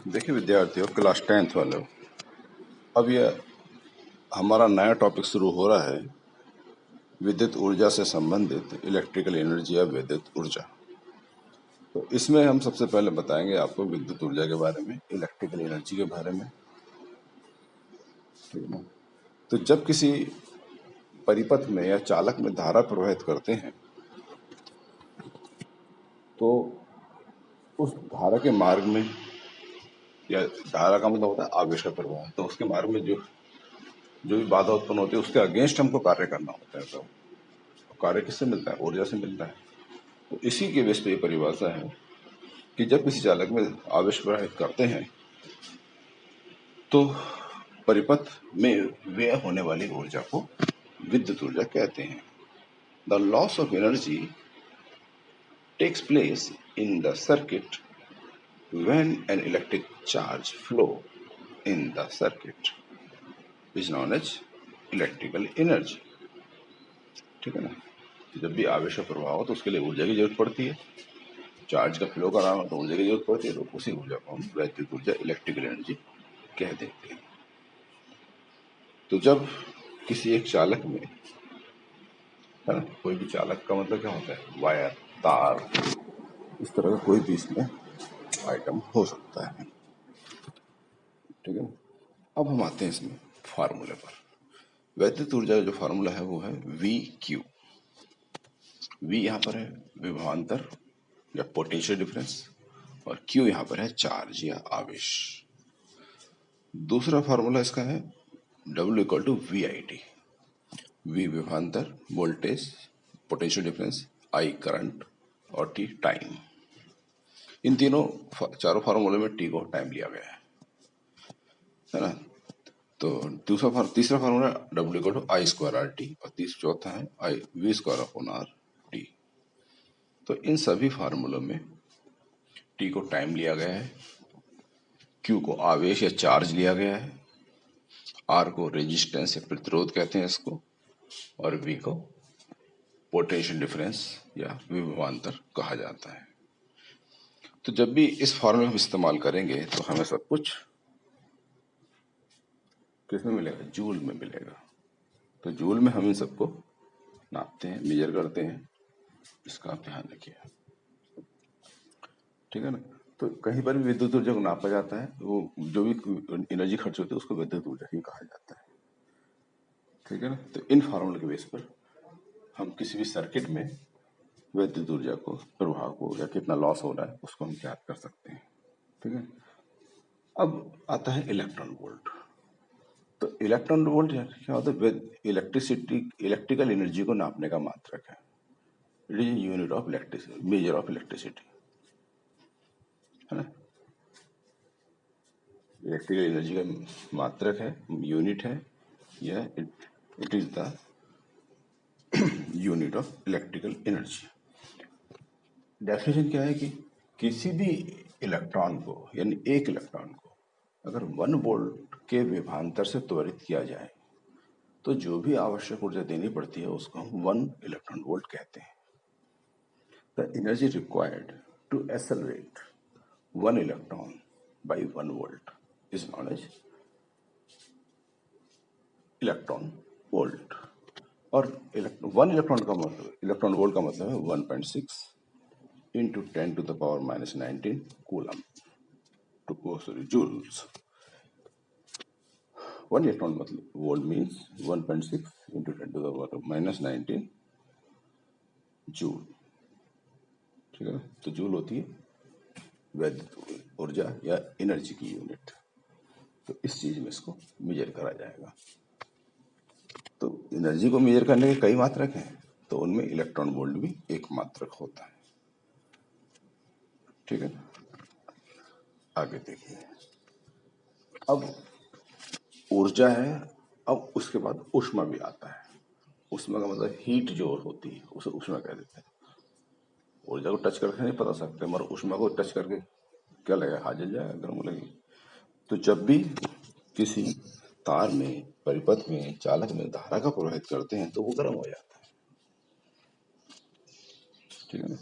देखिए विद्यार्थियों, class 10th वालों, अब यह हमारा नया टॉपिक शुरू हो रहा है विद्युत ऊर्जा से संबंधित इलेक्ट्रिकल एनर्जी या विद्युत ऊर्जा। तो इसमें हम सबसे पहले बताएंगे आपको विद्युत ऊर्जा के बारे में, इलेक्ट्रिकल एनर्जी के बारे में। ठीक है ना। तो जब किसी परिपथ में या चालक में धारा प्रवाहित करते हैं तो उस धारा के मार्ग में, या धारा का मतलब होता है आवेश का प्रवाह, तो उसके मार्ग में जो जो भी बाधा उत्पन्न होती है उसके अगेंस्ट हमको कार्य करना होता है। तो कार्य किससे मिलता है? ऊर्जा से मिलता है। तो इसी के बेस पे ये परिभाषा है कि जब किसी चालक में आवेश प्रवाहित करते हैं तो परिपथ में व्यय होने वाली ऊर्जा को विद्युत ऊर्जा कहते हैं। The loss of energy takes place in the circuit when an electric charge flow in the circuit is known as electrical energy। ठीक है ना। जब भी आवेश का प्रवाह हो तो उसके लिए ऊर्जा की जरूरत पड़ती है। चार्ज का फ्लो कराना हो तो ऊर्जा की जरूरत पड़ती है, तो उसी ऊर्जा को हम वैद्युत ऊर्जा, इलेक्ट्रिकल एनर्जी कह देते हैं। तो जब किसी एक चालक में, है ना, कोई भी चालक का मतलब क्या होता है? वायर, तार, इस तरह का कोई भी इसमें आइटम हो सकता है। ठीक है ना। अब हम आते हैं इसमें फार्मूले पर। वैद्युत ऊर्जा का जो फार्मूला है वो है वी क्यू। वी यहाँ पर है विभवांतर या पोटेंशियल डिफरेंस, और क्यू यहाँ पर है चार्ज या आवेश। दूसरा फार्मूला इसका है W equal to V I T. V विभवांतर, voltage, potential difference, I current और टी टाइम। इन चारों फार्मूले में टी को टाइम लिया गया है ना। तो तीसरा formula W equal to I square R T, और चौथा है I V square upon R T. तो इन सभी फार्मूलों में टी को टाइम लिया गया है, क्यू को आवेश या चार्ज लिया गया है, आर को रेजिस्टेंस या प्रतिरोध कहते हैं इसको, और वी को पोटेंशियल डिफरेंस या विभवांतर कहा जाता है। तो जब भी इस फॉर्मूले हम इस्तेमाल करेंगे तो हमें सब कुछ किसमें मिलेगा? जूल में मिलेगा। तो जूल में हम इन सबको नापते हैं, मेजर करते हैं, इसका आप ध्यान रखिए। ठीक है ना। तो कहीं पर भी विद्युत ऊर्जा को नापा जाता है, वो जो भी एनर्जी खर्च होती है उसको विद्युत ऊर्जा ही कहा जाता है। ठीक है ना। तो इन फार्मूले के बेस पर हम किसी भी सर्किट में विद्युत ऊर्जा को, प्रवाह को, या कितना लॉस हो रहा है उसको हम ज्ञात कर सकते हैं। ठीक है। अब आता है इलेक्ट्रॉन वोल्ट। तो इलेक्ट्रॉन वोल्ट क्या होता है? इलेक्ट्रिकल एनर्जी को नापने का मात्रक है। It is unit of electricity, measure of electricity, है ना। इलेक्ट्रिकल एनर्जी का मात्रक है, यूनिट है, यह it is the unit of electrical energy. Definition क्या है कि किसी भी इलेक्ट्रॉन को, यानी एक इलेक्ट्रॉन को अगर 1 वोल्ट के विभवांतर से त्वरित किया जाए तो जो भी आवश्यक ऊर्जा देनी पड़ती है उसको हम 1 इलेक्ट्रॉन वोल्ट कहते हैं। The energy required to accelerate 1 electron by 1 volt is known as electron volt. और 1 इलेक्ट्रॉन का मतलब, इलेक्ट्रॉन वोल्ट का मतलब है 1.6 into 10 to the power minus 19 coulomb joules। 1 electron मतलब volt means 1.6 into 10 to the power minus 19 joule. ठीक है। तो जूल होती है वैद्युत ऊर्जा या एनर्जी की यूनिट। तो इस चीज में इसको मेजर करा जाएगा। तो एनर्जी को मेजर करने के कई मात्रक हैं, तो उनमें इलेक्ट्रॉन वोल्ट भी एक मात्रक होता है। ठीक है। आगे देखिए। अब ऊर्जा है, अब उसके बाद ऊष्मा भी आता है। ऊष्मा का मतलब हीट जो होती है उसे ऊष्मा कह देते हैं। ऊर्जा को टच करके नहीं पता सकते, मगर ऊष्मा को टच करके क्या लगेगा? हाथ जल जाएगा, गर्म लगेगी। तो जब भी किसी तार में, परिपथ में, चालक में धारा का प्रवाहित करते हैं तो वो गर्म हो जाता है। ठीक है ना।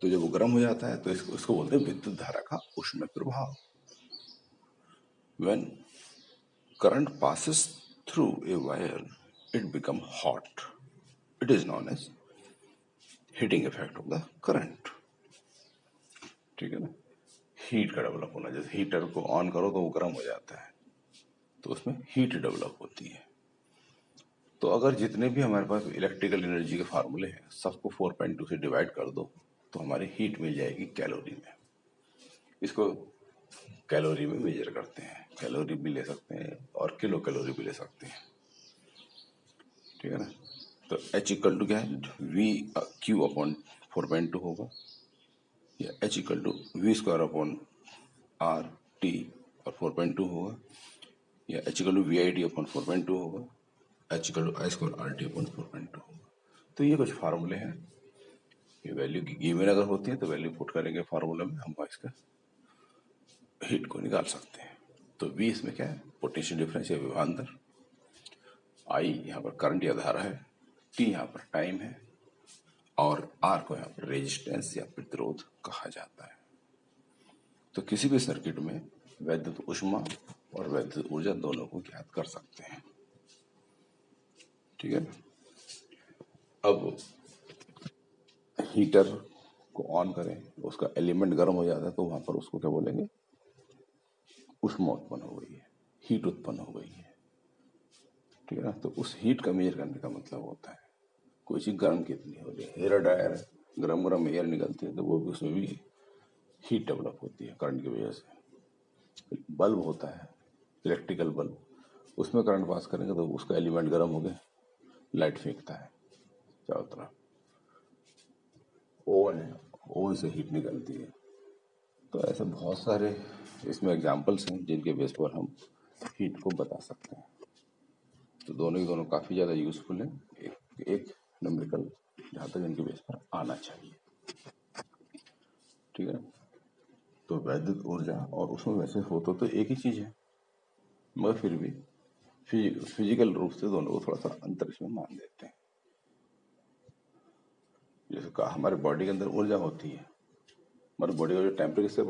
तो जब वो गर्म हो जाता है तो इसको बोलते हैं विद्युत धारा का ऊष्मीय प्रभाव। When current passes through a wire, it becomes hot. It is known as heating effect of the current. ठीक है ना, हीट का डेवलप होना, जैसे हीटर को ऑन करो तो वो गर्म हो जाता है, तो उसमें हीट डेवलप होती है। तो अगर जितने भी हमारे पास इलेक्ट्रिकल एनर्जी के फार्मूले हैं सबको 4.2 से डिवाइड कर दो तो हमारी हीट मिल जाएगी कैलोरी में। इसको कैलोरी में मेजर करते हैं, कैलोरी भी ले सकते हैं और किलो कैलोरी भी ले सकते हैं। ठीक है ना, तो H इक्वल टू क्या है, वी क्यू अपॉन 4.2 होगा, या H equal to V square upon R T और 4.2 होगा, या H equal to V I T upon 4.2 होगा, H equal to I square R T upon 4.2 होगा। तो ये कुछ फार्मूले हैं, ये वैल्यू की गिवन अगर होती है तो वैल्यू पुट करेंगे फार्मूले में, हम इसका हीट को निकाल सकते हैं। तो V इसमें क्या है, पोटेंशियल डिफरेंस या विभवांतर, I यहाँ पर करंट या धारा है, T यहाँ पर टाइम है, और R को यहाँ पर रेजिस्टेंस या प्रतिरोध कहा जाता है। तो किसी भी सर्किट में वैद्युत ऊष्मा और वैद्युत ऊर्जा दोनों को ज्ञात कर सकते हैं। ठीक है, अब हीटर को ऑन करें, उसका एलिमेंट गर्म हो जाता है तो वहां पर उसको क्या बोलेंगे, ऊष्मा उत्पन्न हो गई है, हीट उत्पन्न हो गई है। ठीक है ना, तो उस हीट का मेजर करने का मतलब होता है कोई चीज गर्म कितनी हो रही है। हेयर ड्रायर गरम गरम एयर निकलती है तो वो भी, उसमें भी हीट डेवलप होती है करंट की वजह से। बल्ब होता है, इलेक्ट्रिकल बल्ब, उसमें करंट पास करेंगे तो उसका एलिमेंट गर्म हो गया, लाइट फेंकता है चारों तरफ। ओवन है, ओवन से हीट निकलती है। तो ऐसे बहुत सारे इसमें एग्जाम्पल्स हैं जिनके बेस पर हम हीट को बता सकते हैं। तो दोनों काफ़ी ज़्यादा यूजफुल हैं, एक न्यूमेरिकल जहाँ तक इनके बेस पर आना चाहिए। ठीक है, तो वैद्युत ऊर्जा और उसमें वैसे हो तो एक ही चीज़ है, मगर फिर भी फिजिकल रूप से दोनों को थोड़ा सा अंतर इसमें मान देते हैं। जैसे कहा, हमारे बॉडी के अंदर ऊर्जा होती है, हमारे बॉडी का जो टेम्परेचर